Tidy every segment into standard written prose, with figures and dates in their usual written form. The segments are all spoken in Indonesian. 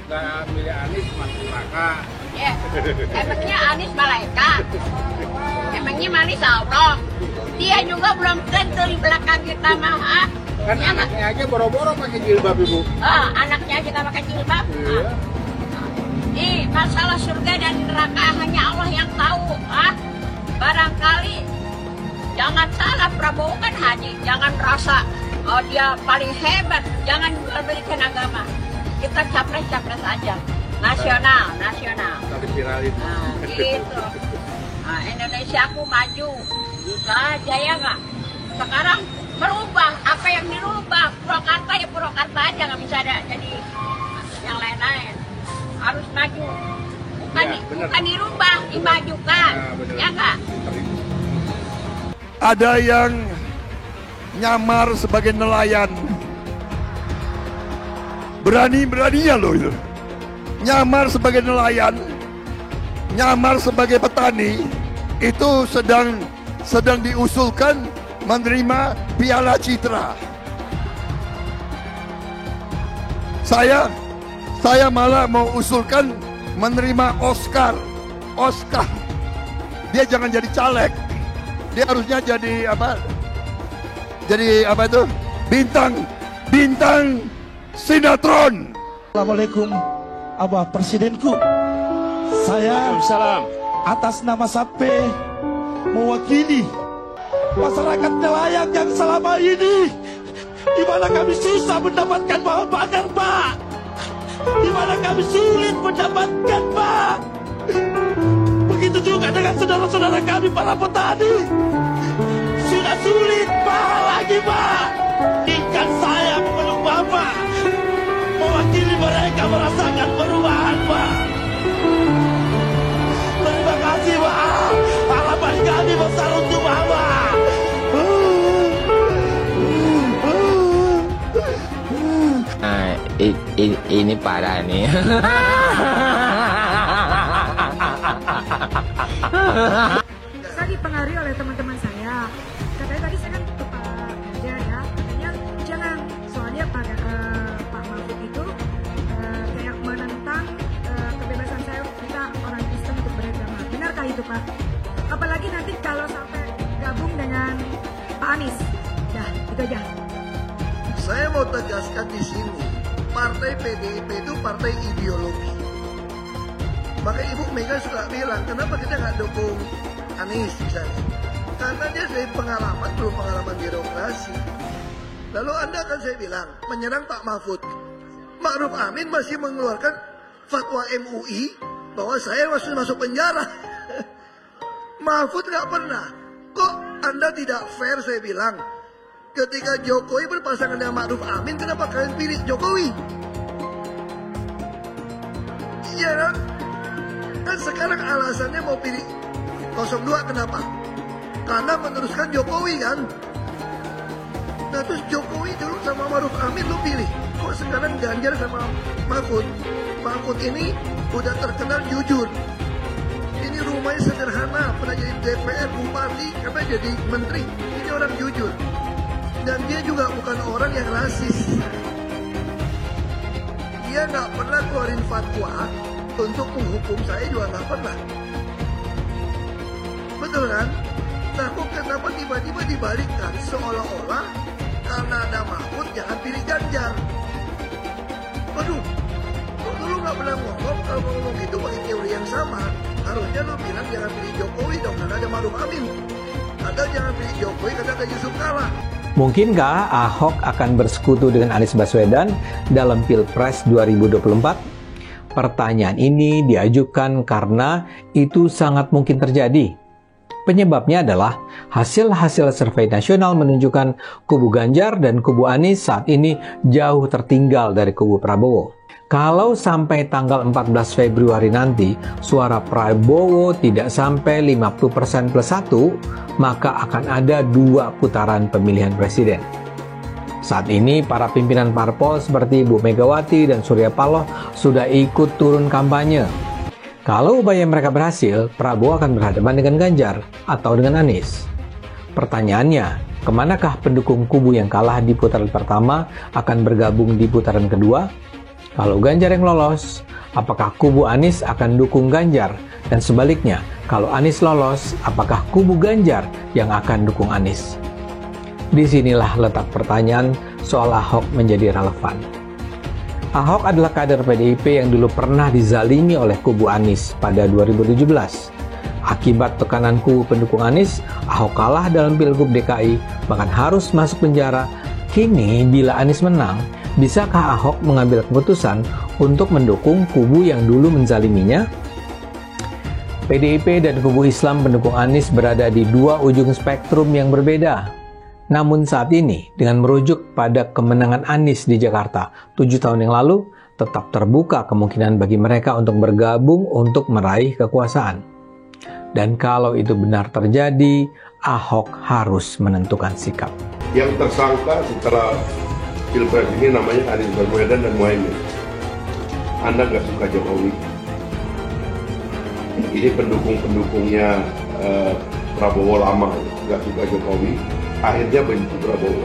nggak milih Anies masuk neraka. Ya, emangnya Anies malaikat? Emangnya Anies Allah? Dia juga belum tentu di belakang kita mah. Kan anaknya aja boro-boro pakai jilbab, Ibu. Anaknya aja kita pakai jilbab. Iya. Masalah surga dan neraka hanya Allah yang tahu. Barangkali jangan salah, Prabowo kan haji. Jangan merasa dia paling hebat. Jangan berberikan agama. Kita capres-capres aja. Nasional. Tapi viralin. Gitu. Indonesia aku maju. Jaya nggak? Sekarang berubah. Apa yang dirubah? Purwakarta ya Purwakarta aja. Nggak bisa ada jadi yang lain-lain. Harus maju. Bukan dirubah, dimajukan. Ya nggak? Ada yang nyamar sebagai nelayan. Berani-beraninya loh itu. Nyamar sebagai nelayan, nyamar sebagai petani, itu sedang diusulkan menerima Piala Citra. Saya malah mau usulkan menerima Oscar. Dia jangan jadi caleg. Dia harusnya jadi apa? Jadi apa itu? Bintang sinetron. Assalamualaikum, Abah Presidenku. Saya atas nama Sape mewakili masyarakat nelayan yang selama ini di mana kami susah mendapatkan bahan bakar, Pak. Di mana kami sulit mendapatkan, Pak. Begitu juga dengan saudara-saudara kami para petani. Sudah sulit, Pak, lagi, Pak. Ikan saya memeluk Bapak, mewakili mereka merasakan perubahan, Pak. Terima kasih, Pak. Harapan kami besar untuk Bapak. Ini parah nih. Saya dipengaruhi oleh teman-teman saya. Katanya tadi saya kan ke Pak Ganjar ya. Katanya jangan, soalnya Pak Mahfud itu kayak menentang kebebasan saya kita orang Kristen untuk beragama. Benarkah itu, Pak? Apalagi nanti kalau sampai gabung dengan Pak Anies. Dah, itu aja. Saya mau tegaskan di sini, partai PDIP itu partai ideologi. Maka Ibu Mega suka bilang, kenapa kita nggak dukung Anies misalnya? Karena dia dari pengalaman, belum pengalaman birokrasi. Lalu Anda kan saya bilang, menyerang Pak Mahfud. Ma'ruf Amin masih mengeluarkan fatwa MUI bahwa saya masuk penjara. Mahfud nggak pernah. Kok Anda tidak fair, saya bilang. Ketika Jokowi berpasangan dengan Ma'ruf Amin, kenapa kalian pilih Jokowi? Iya kan? Kan sekarang alasannya mau pilih 02 kenapa? Karena meneruskan Jokowi kan? Nah terus Jokowi dulu sama Ma'ruf Amin lo pilih. Kok sekarang Ganjar sama Mahfud? Mahfud ini udah terkenal jujur. Ini rumahnya sederhana, pernah jadi DPR, bupati, karena jadi menteri. Ini orang jujur. Dan dia juga bukan orang yang rasis. Dia nggak pernah keluarin fatwa untuk menghukum saya, juga nggak pernah. Betul kan? Nah kok kenapa tiba-tiba dibalikkan? Seolah-olah karena ada Mahfud jangan pilih Ganjar. Waduh, kok dulu nggak pernah ngomong? Kalau ngomong gitu pakai teori yang sama. Harusnya lo bilang jangan pilih Jokowi dong, karena ada Ma'ruf Amin. Atau jangan pilih Jokowi karena ada Yusuf Kala. Mungkinkah Ahok akan bersekutu dengan Anies Baswedan dalam Pilpres 2024? Pertanyaan ini diajukan karena itu sangat mungkin terjadi. Penyebabnya adalah hasil-hasil survei nasional menunjukkan kubu Ganjar dan kubu Anies saat ini jauh tertinggal dari kubu Prabowo. Kalau sampai tanggal 14 Februari nanti, suara Prabowo tidak sampai 50% plus 1, maka akan ada 2 putaran pemilihan presiden. Saat ini, para pimpinan parpol seperti Bu Megawati dan Surya Paloh sudah ikut turun kampanye. Kalau upaya mereka berhasil, Prabowo akan berhadapan dengan Ganjar atau dengan Anies. Pertanyaannya, kemanakah pendukung kubu yang kalah di putaran pertama akan bergabung di putaran kedua? Kalau Ganjar yang lolos, apakah kubu Anies akan dukung Ganjar? Dan sebaliknya, kalau Anies lolos, apakah kubu Ganjar yang akan dukung Anies? Disinilah letak pertanyaan soal Ahok menjadi relevan. Ahok adalah kader PDIP yang dulu pernah dizalimi oleh kubu Anies pada 2017. Akibat tekanan kubu pendukung Anies, Ahok kalah dalam Pilgub DKI, bahkan harus masuk penjara. Kini, bila Anies menang, bisakah Ahok mengambil keputusan untuk mendukung kubu yang dulu menzaliminya? PDIP dan kubu Islam pendukung Anies berada di dua ujung spektrum yang berbeda. Namun saat ini, dengan merujuk pada kemenangan Anies di Jakarta 7 tahun yang lalu, tetap terbuka kemungkinan bagi mereka untuk bergabung untuk meraih kekuasaan. Dan kalau itu benar terjadi, Ahok harus menentukan sikap. Yang tersangka setelah Pilpres ini namanya Anies Baswedan dan Muhaimin. Anda nggak suka Jokowi. Ini pendukung-pendukungnya Prabowo lama nggak suka Jokowi, akhirnya benci Prabowo.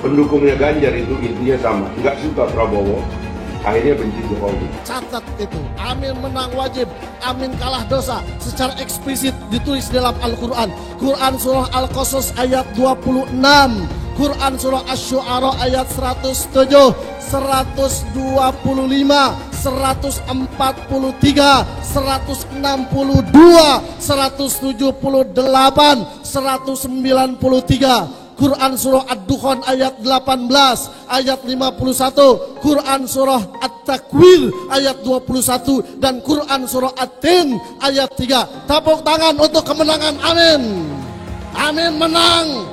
Pendukungnya Ganjar itu intinya sama, nggak suka Prabowo, akhirnya benci Jokowi. Catat itu, amin menang wajib, amin kalah dosa. Secara eksplisit ditulis dalam Al-Quran. Quran surah Al-Qasas ayat 26, Quran surah Asy-Syu'ara ayat 107, 125, 143, 162, 178, 193. Quran surah Ad-Dukhan ayat 18, ayat 51, Quran surah At-Takwir ayat 21, dan Quran surah At-Tin ayat 3. Tepuk tangan untuk kemenangan, amin. Amin menang,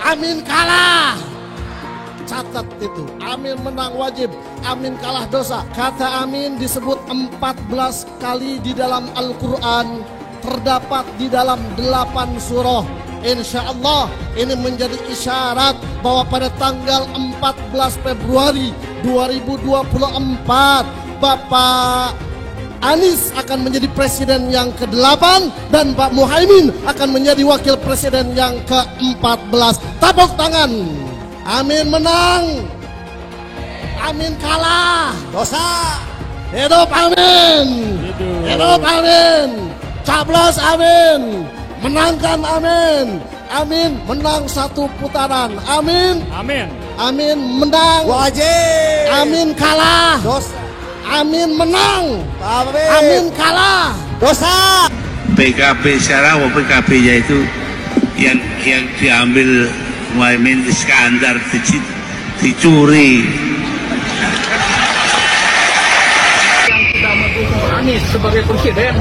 amin kalah. Catat itu, amin menang wajib, amin kalah dosa. Kata amin disebut 14 kali di dalam Al-Quran, terdapat di dalam 8 surah. Insya Allah ini menjadi isyarat bahwa pada tanggal 14 Februari 2024 Bapak Anies akan menjadi presiden yang ke-8 dan Pak Muhaimin akan menjadi wakil presiden yang ke-14. Tepuk tangan. Amin menang, amin kalah dosa. Hidup amin, hidup amin, caplos amin, menangkan amin, amin menang 1 putaran, amin, amin, amin menang wajib, amin kalah dosa, amin menang, amin kalah dosa. PKB sekarang, PKB-nya itu yang diambil Muhaimin Iskandar dicuri. Yang sudah mendukung Anies sebagai presiden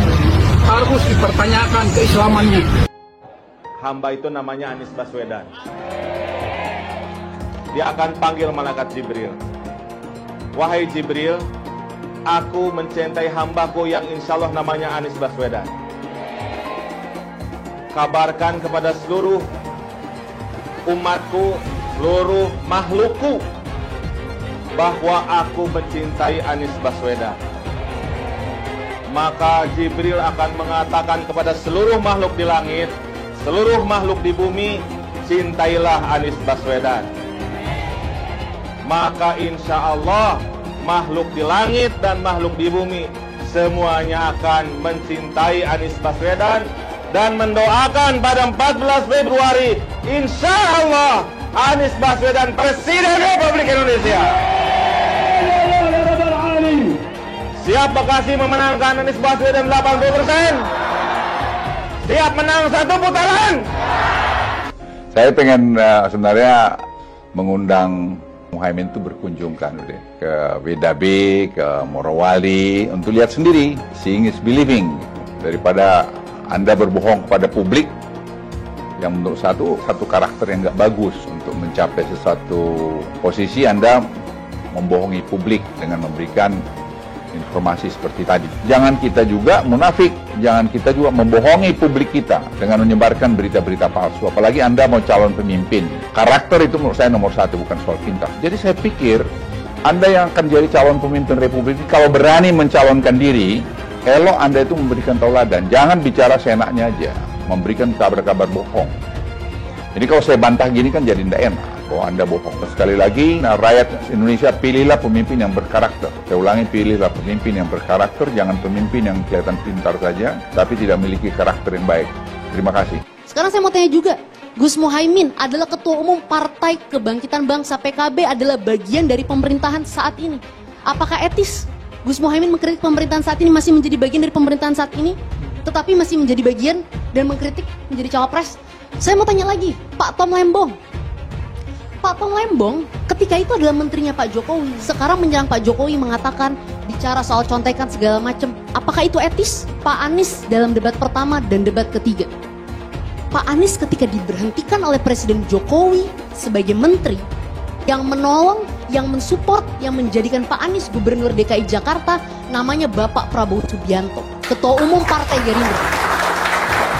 harus dipertanyakan keislamannya. Hamba itu namanya Anies Baswedan. Dia akan panggil malaikat Jibril. Wahai Jibril, aku mencintai hambaku yang insya Allah namanya Anies Baswedan. Kabarkan kepada seluruh umatku, seluruh makhlukku, bahwa aku mencintai Anies Baswedan. Maka Jibril akan mengatakan kepada seluruh makhluk di langit, seluruh makhluk di bumi, cintailah Anies Baswedan. Maka insya Allah makhluk di langit dan makhluk di bumi semuanya akan mencintai Anies Baswedan dan mendoakan pada 14 Februari insya Allah Anies Baswedan Presiden Republik Indonesia. Siap Bekasi memenangkan Anies Baswedan 80%? Siap menang 1 putaran? Saya pengen sebenarnya mengundang Muhaimin itu berkunjung kan ke WDB, ke Morowali untuk lihat sendiri, seeing is believing, daripada Anda berbohong kepada publik yang menurut satu karakter yang nggak bagus untuk mencapai sesuatu posisi. Anda membohongi publik dengan memberikan informasi seperti tadi. Jangan kita juga munafik, jangan kita juga membohongi publik kita dengan menyebarkan berita-berita palsu. Apalagi Anda mau calon pemimpin. Karakter itu menurut saya nomor 1, bukan soal pintar. Jadi saya pikir Anda yang akan jadi calon pemimpin Republik ini, kalau berani mencalonkan diri, elok Anda itu memberikan tauladan. Jangan bicara seenaknya aja, memberikan kabar-kabar bohong. Jadi kalau saya bantah gini kan jadi tidak enak. bahwa Anda bohong. Sekali lagi, rakyat Indonesia, pilihlah pemimpin yang berkarakter. Saya ulangi, pilihlah pemimpin yang berkarakter, jangan pemimpin yang kelihatan pintar saja, tapi tidak memiliki karakter yang baik. Terima kasih. Sekarang saya mau tanya juga, Gus Muhaimin adalah Ketua Umum Partai Kebangkitan Bangsa PKB, adalah bagian dari pemerintahan saat ini. Apakah etis Gus Muhaimin mengkritik pemerintahan saat ini, masih menjadi bagian dari pemerintahan saat ini, tetapi masih menjadi bagian dan mengkritik menjadi cawapres? Saya mau tanya lagi, Pak Tom Lembong. Pak Tom Lembong ketika itu adalah menterinya Pak Jokowi. Sekarang menyerang Pak Jokowi, mengatakan, bicara soal contekan segala macam. Apakah itu etis? Pak Anies dalam debat pertama dan debat ketiga. Pak Anies ketika diberhentikan oleh Presiden Jokowi sebagai menteri, yang menolong, yang mensupport, yang menjadikan Pak Anies Gubernur DKI Jakarta, namanya Bapak Prabowo Subianto, Ketua Umum Partai Gerindra.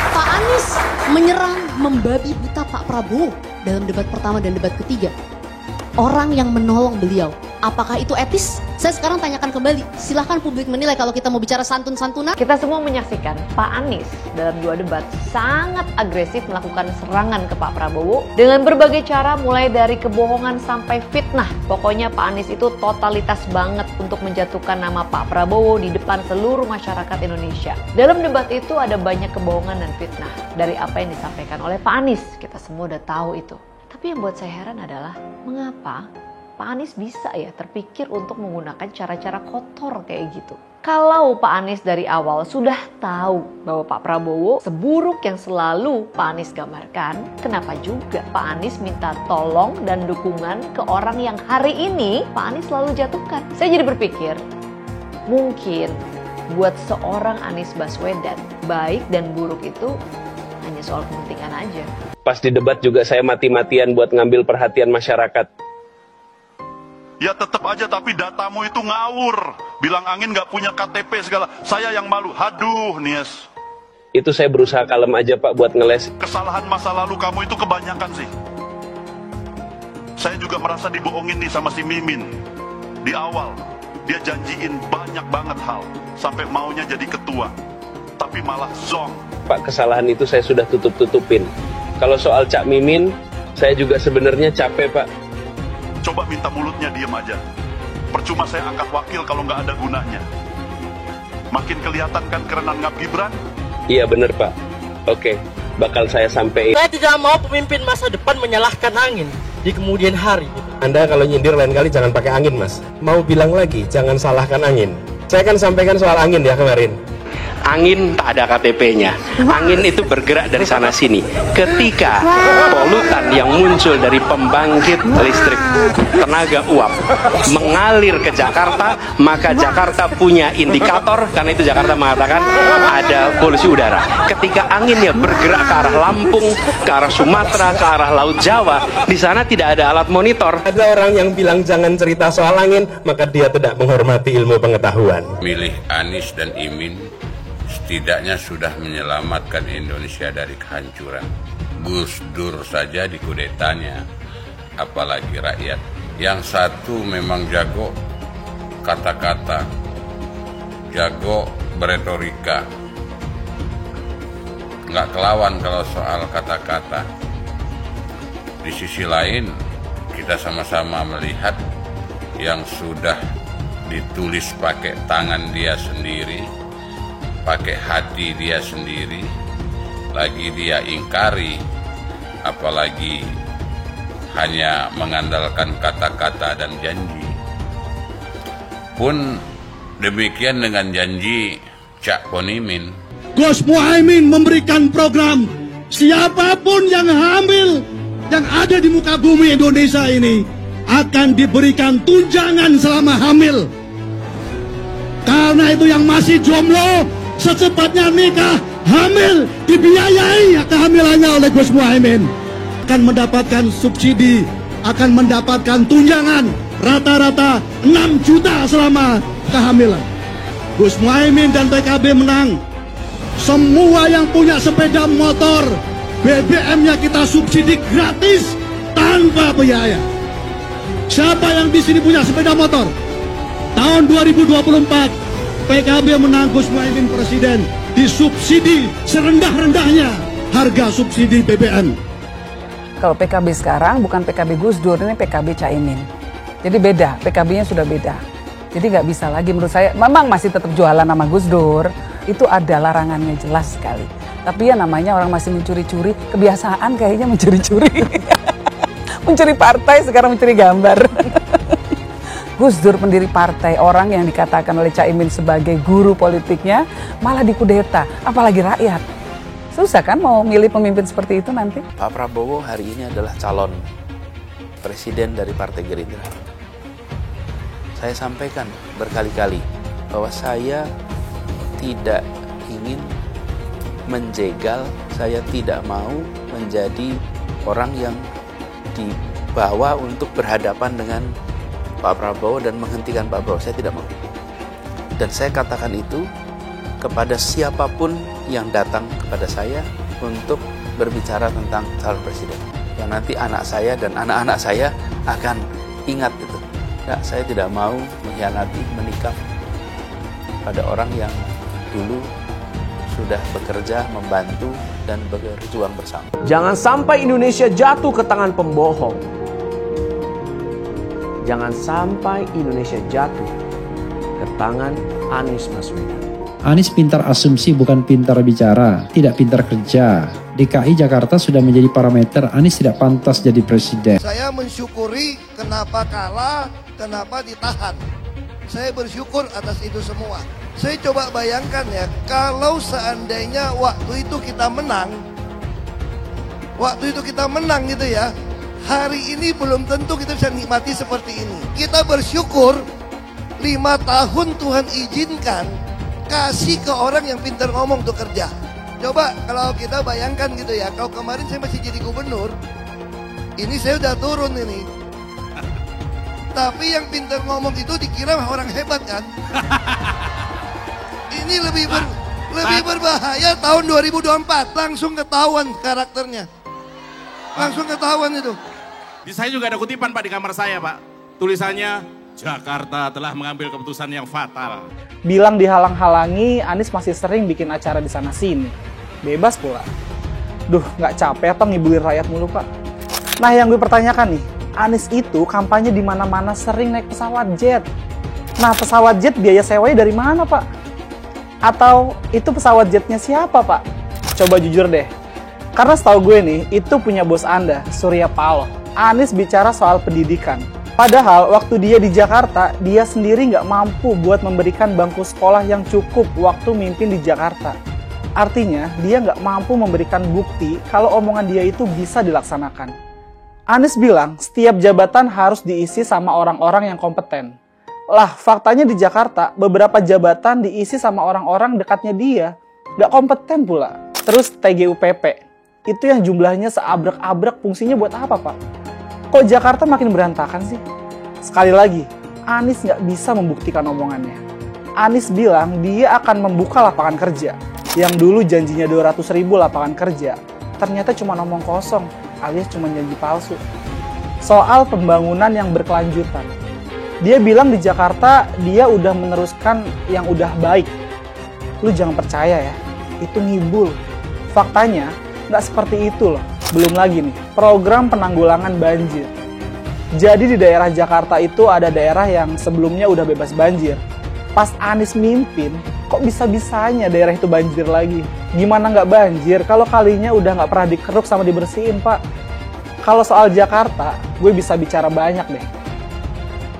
Pak Anies menyerang, membabi buta Pak Prabowo dalam debat pertama dan debat ketiga. Orang yang menolong beliau, apakah itu etis? Saya sekarang tanyakan kembali, silahkan publik menilai kalau kita mau bicara santun-santunan. Kita semua menyaksikan Pak Anies dalam 2 debat sangat agresif melakukan serangan ke Pak Prabowo dengan berbagai cara, mulai dari kebohongan sampai fitnah. Pokoknya Pak Anies itu totalitas banget untuk menjatuhkan nama Pak Prabowo di depan seluruh masyarakat Indonesia. Dalam debat itu ada banyak kebohongan dan fitnah dari apa yang disampaikan oleh Pak Anies. Kita semua udah tahu itu. Tapi yang buat saya heran adalah mengapa Pak Anies bisa ya terpikir untuk menggunakan cara-cara kotor kayak gitu. Kalau Pak Anies dari awal sudah tahu bahwa Pak Prabowo seburuk yang selalu Pak Anies gambarkan, kenapa juga Pak Anies minta tolong dan dukungan ke orang yang hari ini Pak Anies selalu jatuhkan? Saya jadi berpikir, mungkin buat seorang Anies Baswedan, baik dan buruk itu hanya soal kepentingan aja. Pas di debat juga saya mati-matian buat ngambil perhatian masyarakat. Ya tetap aja, tapi datamu itu ngawur. Bilang angin nggak punya KTP segala. Saya yang malu. Haduh, Nies. Itu saya berusaha kalem aja Pak buat ngeles. Kesalahan masa lalu kamu itu kebanyakan sih. Saya juga merasa dibohongin nih sama si Mimin. Di awal, dia janjiin banyak banget hal. Sampai maunya jadi ketua. Tapi malah zong. Pak, kesalahan itu saya sudah tutup-tutupin. Kalau soal Cak Mimin, saya juga sebenarnya capek Pak. Coba minta mulutnya diem aja. Percuma saya angkat wakil kalau nggak ada gunanya. Makin kelihatan kan kerenan Ngap Gibran? Iya bener Pak. Oke, bakal saya sampein. Saya tidak mau pemimpin masa depan menyalahkan angin di kemudian hari. Anda kalau nyindir lain kali jangan pakai angin Mas. Mau bilang lagi, jangan salahkan angin. Saya kan sampaikan soal angin ya kemarin. Angin tak ada KTP-nya. Angin itu bergerak dari sana sini. Ketika polutan yang muncul dari pembangkit listrik tenaga uap mengalir ke Jakarta, maka Jakarta punya indikator, karena itu Jakarta mengatakan ada polusi udara. Ketika anginnya bergerak ke arah Lampung, ke arah Sumatera, ke arah Laut Jawa, di sana tidak ada alat monitor. Ada orang yang bilang jangan cerita soal angin, maka dia tidak menghormati ilmu pengetahuan. Milih Anies dan Imin setidaknya sudah menyelamatkan Indonesia dari kehancuran. Gus Dur saja dikudetanya, apalagi rakyat. Yang satu memang jago kata-kata, jago beretorika, nggak kelawan kalau soal kata-kata. Di sisi lain, kita sama-sama melihat yang sudah ditulis pakai tangan dia sendiri, pakai hati dia sendiri, lagi dia ingkari, apalagi hanya mengandalkan kata-kata dan janji. Pun demikian dengan janji Cak Ponimin. Gus Muhaimin memberikan program, siapapun yang hamil yang ada di muka bumi Indonesia ini akan diberikan tunjangan selama hamil. Karena itu yang masih jomblo, secepatnya nikah, hamil, dibiayai kehamilannya oleh Gus Muhaimin. Akan mendapatkan subsidi, akan mendapatkan tunjangan rata-rata 6 juta selama kehamilan. Gus Muhaimin dan PKB menang. Semua yang punya sepeda motor, BBM-nya kita subsidi gratis tanpa biaya. Siapa yang di sini punya sepeda motor? Tahun 2024 PKB menang, Gus Muhaimin presiden, disubsidi serendah-rendahnya harga subsidi BBM. Kalau PKB sekarang bukan PKB Gus Dur, ini PKB Caimin. Jadi beda, PKB-nya sudah beda. Jadi nggak bisa lagi menurut saya, memang masih tetap jualan nama Gus Dur, itu ada larangannya jelas sekali. Tapi ya namanya orang masih mencuri-curi, kebiasaan kayaknya mencuri-curi. Mencuri partai, sekarang mencuri gambar. Gus Dur pendiri partai, orang yang dikatakan oleh Caimin sebagai guru politiknya, malah dikudeta, apalagi rakyat. Susah kan mau milih pemimpin seperti itu nanti? Pak Prabowo hari ini adalah calon presiden dari Partai Gerindra. Saya sampaikan berkali-kali bahwa saya tidak ingin menjegal, saya tidak mau menjadi orang yang dibawa untuk berhadapan dengan Pak Prabowo dan menghentikan Pak Prabowo. Saya tidak mau. Dan saya katakan itu kepada siapapun yang datang kepada saya untuk berbicara tentang calon presiden. Yang nanti anak saya dan anak-anak saya akan ingat itu. Nah, saya tidak mau mengkhianati, menikam pada orang yang dulu sudah bekerja, membantu, dan berjuang bersama. Jangan sampai Indonesia jatuh ke tangan pembohong. Jangan sampai Indonesia jatuh ke tangan Anies Baswedan. Anies pintar asumsi bukan pintar bicara, tidak pintar kerja. DKI Jakarta sudah menjadi parameter Anies tidak pantas jadi presiden. Saya mensyukuri kenapa kalah, kenapa ditahan. Saya bersyukur atas itu semua. Saya coba bayangkan ya, kalau seandainya waktu itu kita menang gitu ya, hari ini belum tentu kita bisa nikmati seperti ini. Kita bersyukur 5 tahun Tuhan izinkan kasih ke orang yang pintar ngomong untuk kerja. Coba kalau kita bayangkan gitu ya, kalau kemarin saya masih jadi gubernur, ini saya udah turun ini. Tapi yang pintar ngomong itu dikira orang hebat kan? Ini lebih berbahaya tahun 2024. Langsung ketahuan karakternya. Langsung ketahuan itu. Di saya juga ada kutipan Pak di kamar saya Pak. Tulisannya, Jakarta telah mengambil keputusan yang fatal. Bilang dihalang-halangi, Anies masih sering bikin acara di sana-sini. Bebas pula. Duh, nggak capek apa ngibulin rakyat mulu, Pak? Nah, yang gue pertanyakan nih, Anies itu kampanye di mana-mana sering naik pesawat jet. Nah, pesawat jet biaya sewanya dari mana, Pak? Atau itu pesawat jetnya siapa, Pak? Coba jujur deh. Karena setahu gue nih, itu punya bos Anda, Surya Paloh. Anies bicara soal pendidikan. Padahal waktu dia di Jakarta, dia sendiri nggak mampu buat memberikan bangku sekolah yang cukup waktu mimpin di Jakarta. Artinya, dia nggak mampu memberikan bukti kalau omongan dia itu bisa dilaksanakan. Anies bilang, setiap jabatan harus diisi sama orang-orang yang kompeten. Lah, faktanya di Jakarta, beberapa jabatan diisi sama orang-orang dekatnya dia. Nggak kompeten pula. Terus TGUPP, itu yang jumlahnya seabrek-abrek, fungsinya buat apa, Pak? Kok Jakarta makin berantakan sih? Sekali lagi, Anies nggak bisa membuktikan omongannya. Anies bilang dia akan membuka lapangan kerja. Yang dulu janjinya 200.000 lapangan kerja, ternyata cuma omong kosong, alias cuma janji palsu. Soal pembangunan yang berkelanjutan. Dia bilang di Jakarta dia udah meneruskan yang udah baik. Lu jangan percaya ya, itu ngibul. Faktanya nggak seperti itu loh. Belum lagi nih, program penanggulangan banjir. Jadi di daerah Jakarta itu ada daerah yang sebelumnya udah bebas banjir. Pas Anies mimpin, kok bisa-bisanya daerah itu banjir lagi? Gimana nggak banjir kalau kalinya udah nggak pernah dikeruk sama dibersihin, Pak? Kalau soal Jakarta, gue bisa bicara banyak deh.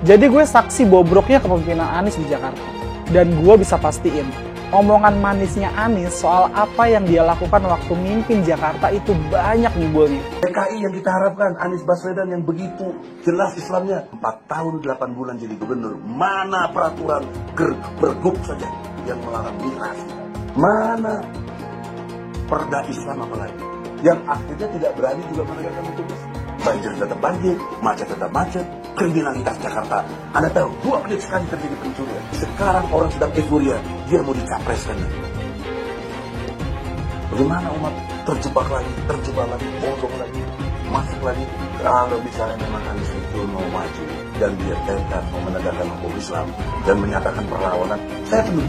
Jadi gue saksi bobroknya kepemimpinan Anies di Jakarta. Dan gue bisa pastiin, omongan manisnya Anies soal apa yang dia lakukan waktu mimpin Jakarta itu banyak nibulnya. PKI yang kita harapkan, Anies Baswedan yang begitu jelas Islamnya. 4 tahun 8 bulan jadi gubernur. Mana peraturan pergub saja yang melarang miras? Mana perda Islam apalagi? Yang akhirnya tidak berani juga menegakkan hukum Islam. Banjir tetap banjir, macet tetap macet. Kriminalitas Jakarta, Anda tahu, 2 menit sekali terjadi pencurian. Sekarang orang sedang euforia, dia mau dicapreskan. Bagaimana umat terjebak lagi, bodoh lagi, masuk lagi. Kalau misalnya memang Anies itu mau maju dan dia tekad mau menegakkan hukum Islam dan menyatakan perlawanan, saya penuh.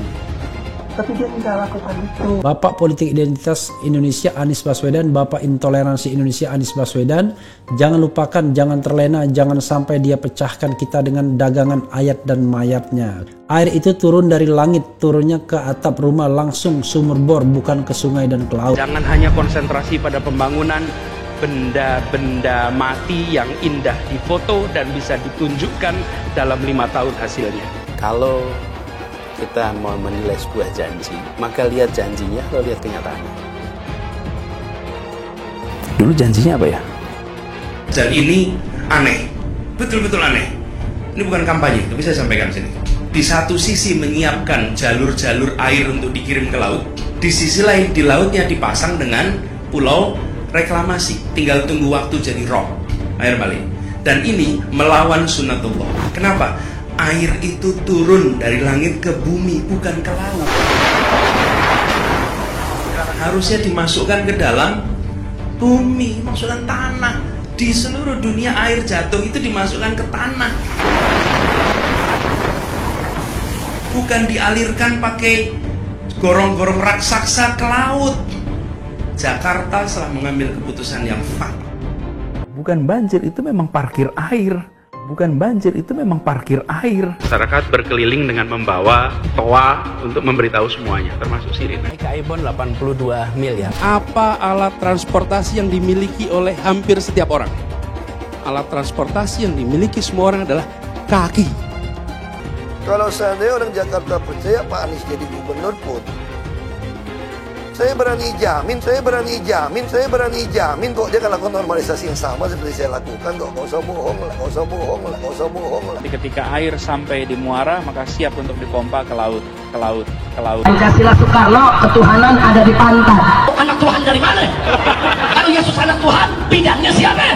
Tapi dia tidak lakukan itu. Bapak politik identitas Indonesia Anies Baswedan, Bapak intoleransi Indonesia Anies Baswedan. Jangan lupakan, jangan terlena, jangan sampai dia pecahkan kita dengan dagangan ayat dan mayatnya. Air itu turun dari langit, turunnya ke atap rumah langsung sumur bor, bukan ke sungai dan ke laut. Jangan hanya konsentrasi pada pembangunan benda-benda mati yang indah difoto dan bisa ditunjukkan dalam 5 tahun hasilnya. Kalau kita mau menilai sebuah janji, maka lihat janjinya, lalu lihat kenyataannya. Dulu janjinya apa ya? Dan ini aneh, betul-betul aneh. Ini bukan kampanye, tapi saya sampaikan sini. Di satu sisi menyiapkan jalur-jalur air untuk dikirim ke laut, di sisi lain di lautnya dipasang dengan pulau reklamasi, tinggal tunggu waktu jadi rob, air balik. Dan ini melawan sunatullah. Kenapa? Air itu turun dari langit ke bumi, bukan ke laut. Harusnya dimasukkan ke dalam bumi, masukkan tanah. Di seluruh dunia air jatuh itu dimasukkan ke tanah, bukan dialirkan pakai gorong-gorong raksasa ke laut. Jakarta telah mengambil keputusan yang fatal. Bukan banjir, itu memang parkir air. Bukan banjir, itu memang parkir air. Masyarakat berkeliling dengan membawa toa untuk memberitahu semuanya, termasuk sirine. Ibon 82 miliar. Apa alat transportasi yang dimiliki oleh hampir setiap orang? Alat transportasi yang dimiliki semua orang adalah kaki. Kalau seandainya orang Jakarta percaya Pak Anies jadi gubernur pun, saya berani jamin kok dia akan lakukan normalisasi yang sama seperti saya lakukan kok. Gak usah bohong lah. Ketika air sampai di muara, maka siap untuk dipompa ke laut. Pancasila Soekarno, ketuhanan ada di pantai. Anak Tuhan dari mana? Kalau Yesus anak Tuhan, bidangnya siapa?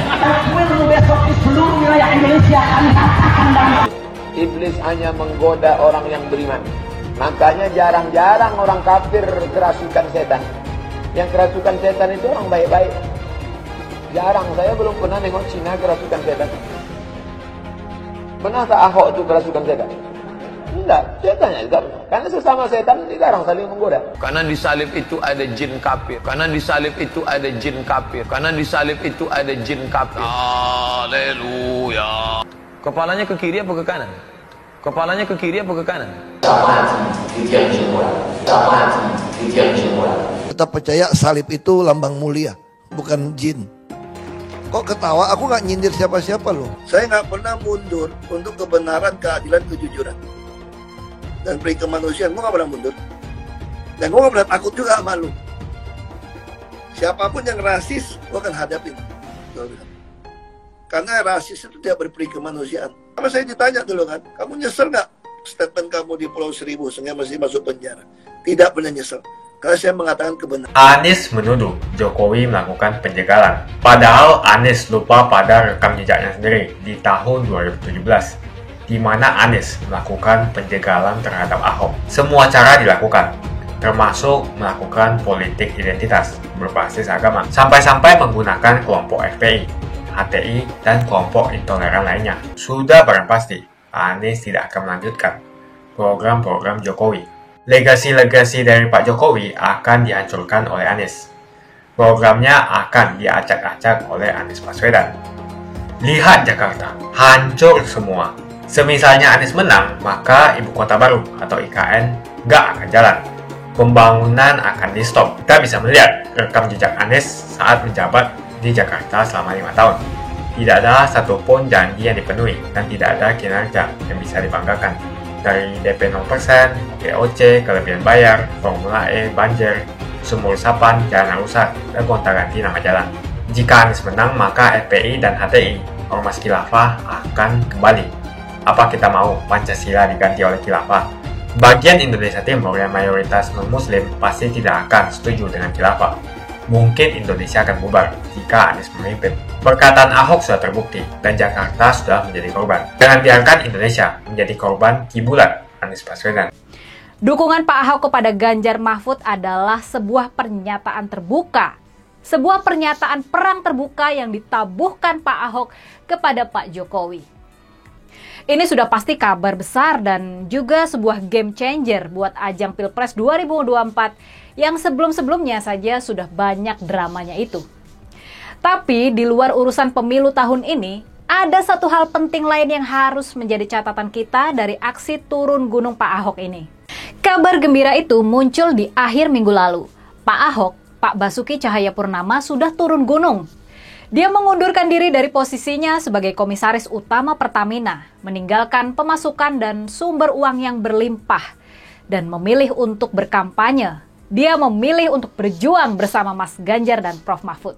Besok di seluruh wilayah Indonesia kami katakan damai. Iblis hanya menggoda orang yang beriman. Makanya jarang-jarang orang kafir kerasukan setan. Yang kerasukan setan itu orang baik-baik. Jarang, saya belum pernah nengok Cina kerasukan setan. Pernah tak Ahok itu kerasukan setan? Enggak, setannya juga pernah. Karena sesama setan dilarang saling menggoda. Karena di salib itu ada jin kafir. Haleluya. Kepalanya ke kiri apa ke kanan? Kita percaya salib itu lambang mulia, bukan jin. Kok ketawa? Aku nggak nyindir siapa-siapa loh. Saya nggak pernah mundur untuk kebenaran, keadilan, kejujuran dan peri kemanusiaan. Gue nggak pernah mundur. Dan gue nggak pernah takut juga sama lu. Siapapun yang rasis, gue akan hadapin. Karena rasis itu tidak berperi kemanusiaan. Sama saya ditanya dulu kan, kamu nyesel nggak statement kamu di Pulau Seribu sehingga masih masuk penjara? Tidak pernah nyesel. Karena saya mengatakan kebenaran. Anies menuduh Jokowi melakukan penjagalan. Padahal Anies lupa pada rekam jejaknya sendiri di tahun 2017, di mana Anies melakukan penjagalan terhadap Ahok. Semua cara dilakukan, termasuk melakukan politik identitas berbasis agama, sampai-sampai menggunakan kelompok FPI, HTI, dan kelompok intoleran lainnya. Sudah barang pasti, Anies tidak akan melanjutkan program-program Jokowi. Legasi-legasi dari Pak Jokowi akan dihancurkan oleh Anies. Programnya akan diacak-acak oleh Anies Baswedan. Lihat Jakarta, hancur semua. Semisalnya Anies menang, maka ibu kota baru atau IKN nggak akan jalan. Pembangunan akan di-stop. Kita bisa melihat rekam jejak Anies saat menjabat di Jakarta selama 5 tahun. Tidak ada satupun janji yang dipenuhi dan tidak ada kinerja yang bisa dibanggakan. Dari DP 0%, GOC, kelebihan bayar, Formula E, banjir, sumur resapan, jalan rusak, dan gonta-ganti nama jalan. Jika Anies menang, maka FPI dan HTI, Ormas Khilafah, akan kembali. Apa kita mau Pancasila diganti oleh Khilafah? Bagian Indonesia Timur yang mayoritas non-muslim pasti tidak akan setuju dengan Khilafah. Mungkin Indonesia akan bubar jika Anies memimpin. Perkataan Ahok sudah terbukti dan Jakarta sudah menjadi korban. Jangan biarkan Indonesia menjadi korban kibulan Anies Baswedan. Dukungan Pak Ahok kepada Ganjar Mahfud adalah sebuah pernyataan terbuka. Sebuah pernyataan perang terbuka yang ditabuhkan Pak Ahok kepada Pak Jokowi. Ini sudah pasti kabar besar dan juga sebuah game changer buat ajang Pilpres 2024 yang sebelum-sebelumnya saja sudah banyak dramanya itu. Tapi di luar urusan pemilu tahun ini, ada satu hal penting lain yang harus menjadi catatan kita dari aksi turun gunung Pak Ahok ini. Kabar gembira itu muncul di akhir minggu lalu. Pak Ahok, Pak Basuki Cahayapurnama sudah turun gunung. Dia mengundurkan diri dari posisinya sebagai komisaris utama Pertamina, meninggalkan pemasukan dan sumber uang yang berlimpah, dan memilih untuk berkampanye. Dia memilih untuk berjuang bersama Mas Ganjar dan Prof. Mahfud.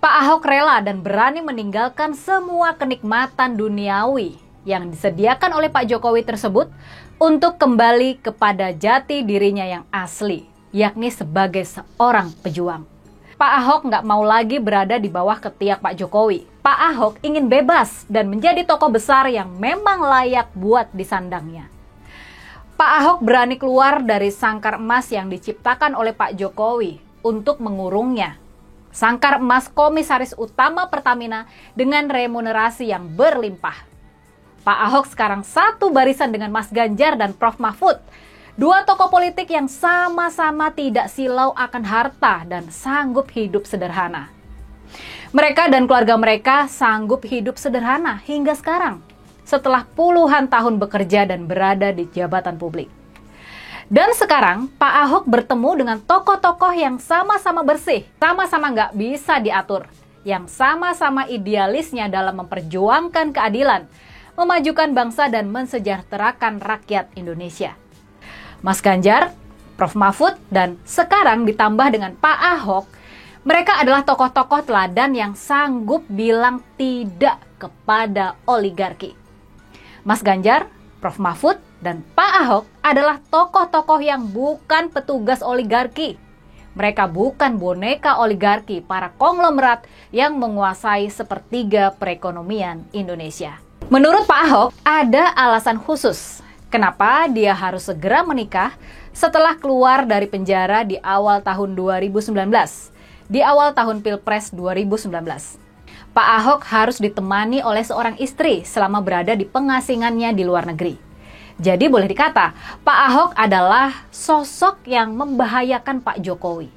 Pak Ahok rela dan berani meninggalkan semua kenikmatan duniawi yang disediakan oleh Pak Jokowi tersebut untuk kembali kepada jati dirinya yang asli, yakni sebagai seorang pejuang. Pak Ahok nggak mau lagi berada di bawah ketiak Pak Jokowi. Pak Ahok ingin bebas dan menjadi tokoh besar yang memang layak buat disandangnya. Pak Ahok berani keluar dari sangkar emas yang diciptakan oleh Pak Jokowi untuk mengurungnya. Sangkar emas komisaris utama Pertamina dengan remunerasi yang berlimpah. Pak Ahok sekarang satu barisan dengan Mas Ganjar dan Prof. Mahfud. Dua tokoh politik yang sama-sama tidak silau akan harta dan sanggup hidup sederhana. Mereka dan keluarga mereka sanggup hidup sederhana hingga sekarang, setelah puluhan tahun bekerja dan berada di jabatan publik. Dan sekarang Pak Ahok bertemu dengan tokoh-tokoh yang sama-sama bersih, sama-sama nggak bisa diatur, yang sama-sama idealisnya dalam memperjuangkan keadilan, memajukan bangsa dan mensejahterakan rakyat Indonesia. Mas Ganjar, Prof. Mahfud, dan sekarang ditambah dengan Pak Ahok, mereka adalah tokoh-tokoh teladan yang sanggup bilang tidak kepada oligarki. Mas Ganjar, Prof. Mahfud, dan Pak Ahok adalah tokoh-tokoh yang bukan petugas oligarki. Mereka bukan boneka oligarki para konglomerat yang menguasai sepertiga perekonomian Indonesia. Menurut Pak Ahok, ada alasan khusus kenapa dia harus segera menikah setelah keluar dari penjara di awal tahun 2019, di awal tahun Pilpres 2019. Pak Ahok harus ditemani oleh seorang istri selama berada di pengasingannya di luar negeri. Jadi boleh dikata, Pak Ahok adalah sosok yang membahayakan Pak Jokowi.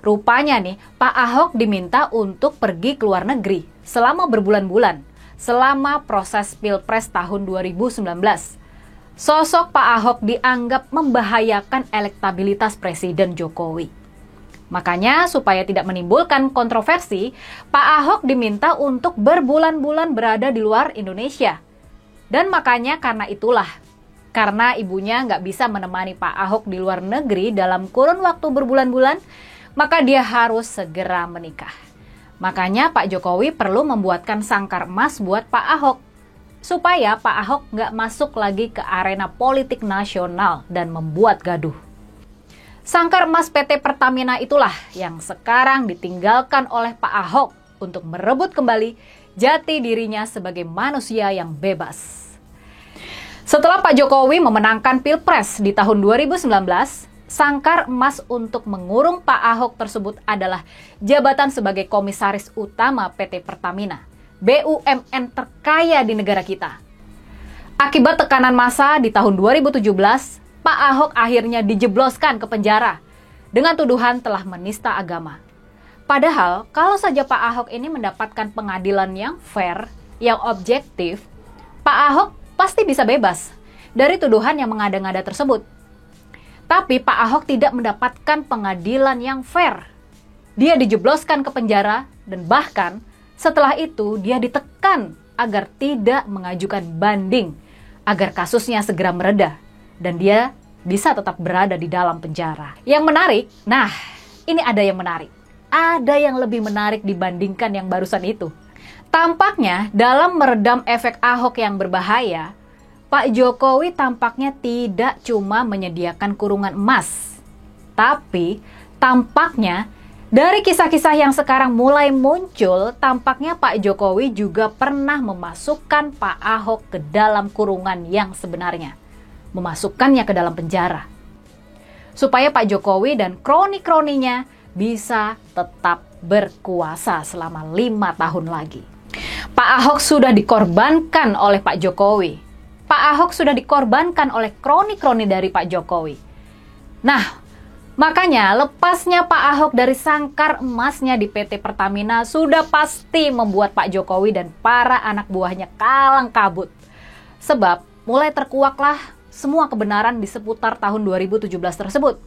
Rupanya nih, Pak Ahok diminta untuk pergi ke luar negeri selama berbulan-bulan, selama proses Pilpres tahun 2019. Sosok Pak Ahok dianggap membahayakan elektabilitas Presiden Jokowi. Makanya supaya tidak menimbulkan kontroversi, Pak Ahok diminta untuk berbulan-bulan berada di luar Indonesia. Dan makanya karena itulah, karena ibunya nggak bisa menemani Pak Ahok di luar negeri dalam kurun waktu berbulan-bulan, maka dia harus segera menikah. Makanya Pak Jokowi perlu membuatkan sangkar emas buat Pak Ahok, supaya Pak Ahok nggak masuk lagi ke arena politik nasional dan membuat gaduh. Sangkar emas PT Pertamina itulah yang sekarang ditinggalkan oleh Pak Ahok untuk merebut kembali jati dirinya sebagai manusia yang bebas. Setelah Pak Jokowi memenangkan Pilpres di tahun 2019, sangkar emas untuk mengurung Pak Ahok tersebut adalah jabatan sebagai komisaris utama PT Pertamina, BUMN terkaya di negara kita. Akibat tekanan massa di tahun 2017, Pak Ahok akhirnya dijebloskan ke penjara dengan tuduhan telah menista agama. Padahal kalau saja Pak Ahok ini mendapatkan pengadilan yang fair, yang objektif, Pak Ahok pasti bisa bebas dari tuduhan yang mengada-ngada tersebut. Tapi Pak Ahok tidak mendapatkan pengadilan yang fair. Dia dijebloskan ke penjara dan bahkan setelah itu dia ditekan agar tidak mengajukan banding, agar kasusnya segera mereda dan dia bisa tetap berada di dalam penjara. Yang menarik, nah ini ada yang menarik. Ada yang lebih menarik dibandingkan yang barusan itu. Tampaknya dalam meredam efek Ahok yang berbahaya, Pak Jokowi tampaknya tidak cuma menyediakan kurungan emas. Tapi tampaknya dari kisah-kisah yang sekarang mulai muncul, tampaknya Pak Jokowi juga pernah memasukkan Pak Ahok ke dalam kurungan yang sebenarnya. Memasukkannya ke dalam penjara. Supaya Pak Jokowi dan kroni-kroninya bisa tetap berkuasa selama 5 tahun lagi. Pak Ahok sudah dikorbankan oleh Pak Jokowi. Pak Ahok sudah dikorbankan oleh kroni-kroni dari Pak Jokowi. Nah, makanya lepasnya Pak Ahok dari sangkar emasnya di PT Pertamina sudah pasti membuat Pak Jokowi dan para anak buahnya kalang kabut. Sebab mulai terkuaklah semua kebenaran di seputar tahun 2017 tersebut,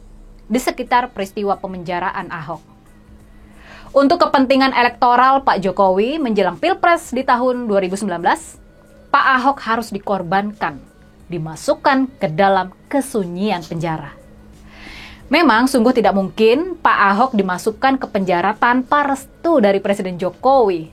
di sekitar peristiwa pemenjaraan Ahok. Untuk kepentingan elektoral Pak Jokowi menjelang Pilpres di tahun 2019, Pak Ahok harus dikorbankan, dimasukkan ke dalam kesunyian penjara. Memang sungguh tidak mungkin Pak Ahok dimasukkan ke penjara tanpa restu dari Presiden Jokowi.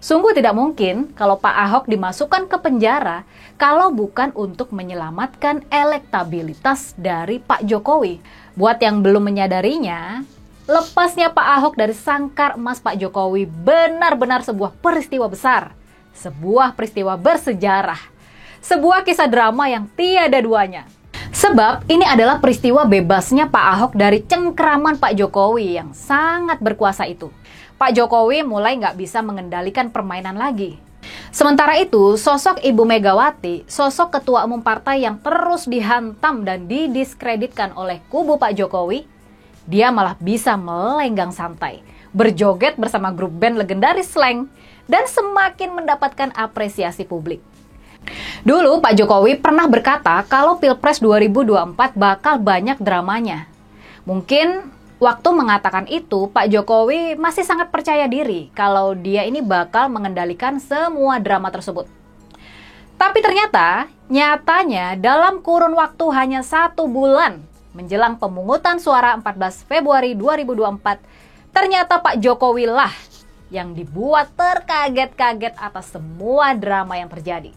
Sungguh tidak mungkin kalau Pak Ahok dimasukkan ke penjara kalau bukan untuk menyelamatkan elektabilitas dari Pak Jokowi. Buat yang belum menyadarinya, lepasnya Pak Ahok dari sangkar emas Pak Jokowi benar-benar sebuah peristiwa besar. Sebuah peristiwa bersejarah. Sebuah kisah drama yang tiada duanya. Sebab ini adalah peristiwa bebasnya Pak Ahok dari cengkeraman Pak Jokowi yang sangat berkuasa itu. Pak Jokowi mulai nggak bisa mengendalikan permainan lagi. Sementara itu, sosok Ibu Megawati, sosok ketua umum partai yang terus dihantam dan didiskreditkan oleh kubu Pak Jokowi, dia malah bisa melenggang santai, berjoget bersama grup band legendaris Slank, dan semakin mendapatkan apresiasi publik. Dulu Pak Jokowi pernah berkata kalau Pilpres 2024 bakal banyak dramanya. Mungkin waktu mengatakan itu Pak Jokowi masih sangat percaya diri kalau dia ini bakal mengendalikan semua drama tersebut. Tapi ternyata, nyatanya dalam kurun waktu hanya 1 bulan menjelang pemungutan suara 14 Februari 2024, ternyata Pak Jokowi lah yang dibuat terkaget-kaget atas semua drama yang terjadi.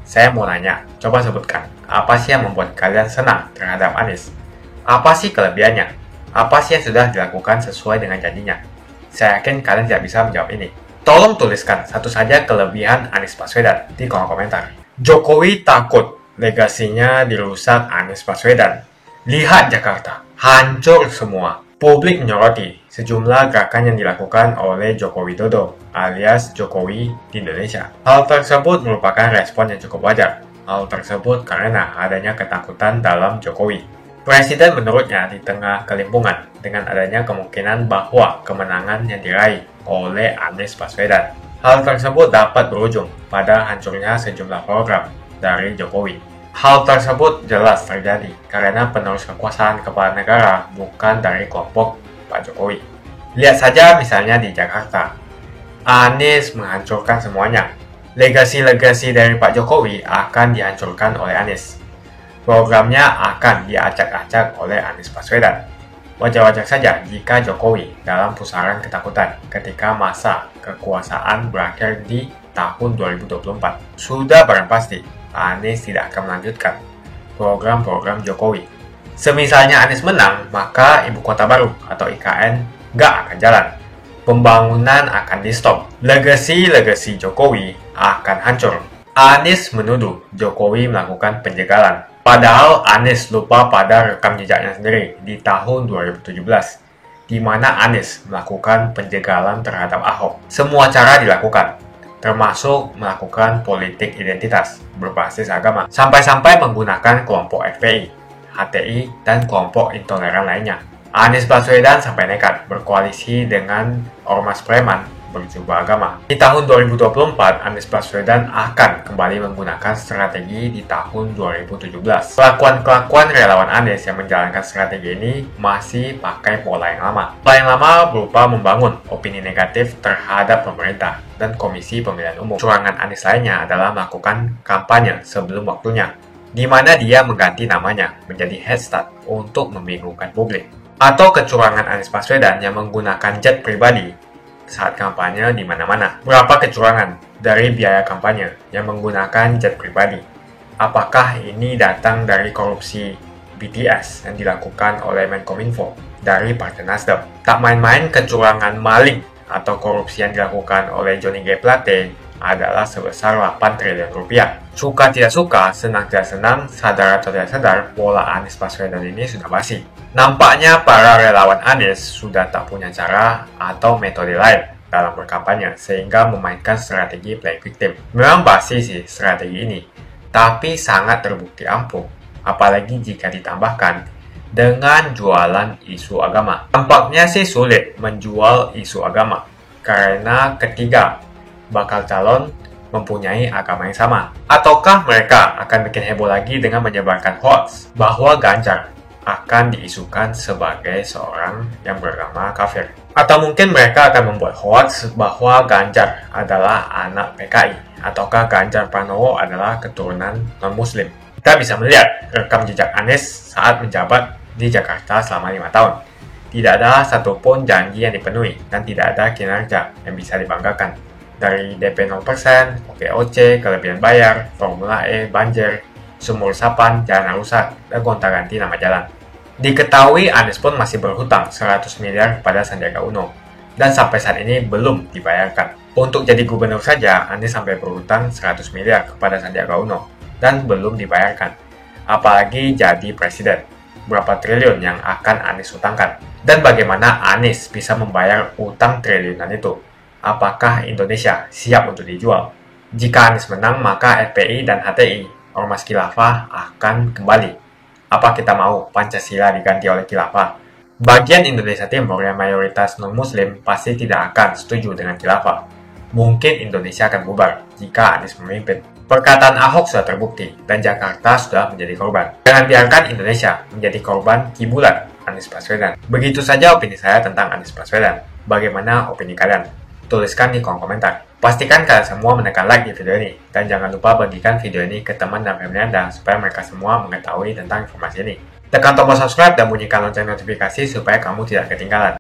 Saya mau nanya, coba sebutkan, apa sih yang membuat kalian senang terhadap Anies? Apa sih kelebihannya? Apa sih yang sudah dilakukan sesuai dengan janjinya? Saya yakin kalian tidak bisa menjawab ini. Tolong tuliskan satu saja kelebihan Anies Baswedan di kolom komentar. Jokowi takut legasinya dirusak Anies Baswedan. Lihat Jakarta, hancur semua. Publik menyoroti sejumlah gerakan yang dilakukan oleh Joko Widodo alias Jokowi di Indonesia. Hal tersebut merupakan respon yang cukup wajar. Hal tersebut karena adanya ketakutan dalam Jokowi. Presiden menurutnya di tengah kelimpungan dengan adanya kemungkinan bahwa kemenangan yang diraih oleh Anies Baswedan. Hal tersebut dapat berujung pada hancurnya sejumlah program dari Jokowi. Hal tersebut jelas terjadi karena penerus kekuasaan kepala negara bukan dari kelompok Pak Jokowi. Lihat saja misalnya di Jakarta. Anies menghancurkan semuanya. Legasi-legasi dari Pak Jokowi akan dihancurkan oleh Anies. Programnya akan diacak-acak oleh Anies Baswedan. Wajar-wajar saja jika Jokowi dalam pusaran ketakutan ketika masa kekuasaan berakhir di tahun 2024. Sudah barang pasti Anies tidak akan melanjutkan program-program Jokowi. Semisalnya Anies menang, maka Ibu Kota Baru atau IKN nggak akan jalan. Pembangunan akan di-stop. Legasi-legasi Jokowi akan hancur. Anies menuduh Jokowi melakukan penjagalan. Padahal Anies lupa pada rekam jejaknya sendiri di tahun 2017, di mana Anies melakukan penjagalan terhadap Ahok. Semua cara dilakukan, termasuk melakukan politik identitas berbasis agama, sampai-sampai menggunakan kelompok FPI, HTI, dan kelompok intoleran lainnya. Anies Baswedan sampai nekat berkoalisi dengan ormas preman berjubah agama. Di tahun 2024, Anies Baswedan akan kembali menggunakan strategi di tahun 2017. Kelakuan-kelakuan relawan Anies yang menjalankan strategi ini masih pakai pola yang lama. Pola yang lama berupa membangun opini negatif terhadap pemerintah dan Komisi Pemilihan Umum. Curangan Anies lainnya adalah melakukan kampanye sebelum waktunya, di mana dia mengganti namanya menjadi headstart untuk membingungkan publik. Atau kecurangan Anies Baswedan yang menggunakan jet pribadi saat kampanye di mana-mana. Berapa kecurangan dari biaya kampanye yang menggunakan jet pribadi? Apakah ini datang dari korupsi BTS yang dilakukan oleh Menkominfo dari Partai Nasdem? Tak main-main kecurangan maling atau korupsi yang dilakukan oleh Johnny G. Plate adalah sebesar 8 triliun rupiah. Suka tidak suka, senang tidak senang, sadar atau tidak sadar, pola Anies Baswedan ini sudah basi. Nampaknya para relawan Anies sudah tak punya cara atau metode lain dalam berkampanye sehingga memainkan strategi play victim. Memang basi sih strategi ini, tapi sangat terbukti ampuh, apalagi jika ditambahkan dengan jualan isu agama. Tampaknya sih sulit menjual isu agama, karena ketiga bakal calon mempunyai agama yang sama. Ataukah mereka akan bikin heboh lagi dengan menyebarkan hoax bahwa Ganjar akan diisukan sebagai seorang yang beragama kafir? Atau mungkin mereka akan membuat hoax bahwa Ganjar adalah anak PKI, ataukah Ganjar Pranowo adalah keturunan non-muslim? Kita bisa melihat rekam jejak Anies saat menjabat di Jakarta selama 5 tahun. Tidak ada satupun janji yang dipenuhi dan tidak ada kinerja yang bisa dibanggakan. Dari DP 0%, OKOC, kelebihan bayar, Formula E, banjir, sumur resapan, jalan rusak, dan gonta-ganti nama jalan. Diketahui Anies pun masih berhutang 100 miliar kepada Sandiaga Uno, dan sampai saat ini belum dibayarkan. Untuk jadi gubernur saja, Anies sampai berhutang 100 miliar kepada Sandiaga Uno, dan belum dibayarkan. Apalagi jadi presiden, berapa triliun yang akan Anies hutangkan? Dan bagaimana Anies bisa membayar utang triliunan itu? Apakah Indonesia siap untuk dijual? Jika Anies menang, maka FPI dan HTI, Ormas Khilafah, akan kembali. Apa kita mau Pancasila diganti oleh Khilafah? Bagian Indonesia Timur yang mayoritas non-muslim pasti tidak akan setuju dengan Khilafah. Mungkin Indonesia akan bubar jika Anies memimpin. Perkataan Ahok sudah terbukti dan Jakarta sudah menjadi korban. Jangan biarkan Indonesia menjadi korban kibulan Anies Baswedan. Begitu saja opini saya tentang Anies Baswedan. Bagaimana opini kalian? Tuliskan di kolom komentar. Pastikan kalian semua menekan like di video ini. Dan jangan lupa bagikan video ini ke teman dan family Anda supaya mereka semua mengetahui tentang informasi ini. Tekan tombol subscribe dan bunyikan lonceng notifikasi supaya kamu tidak ketinggalan.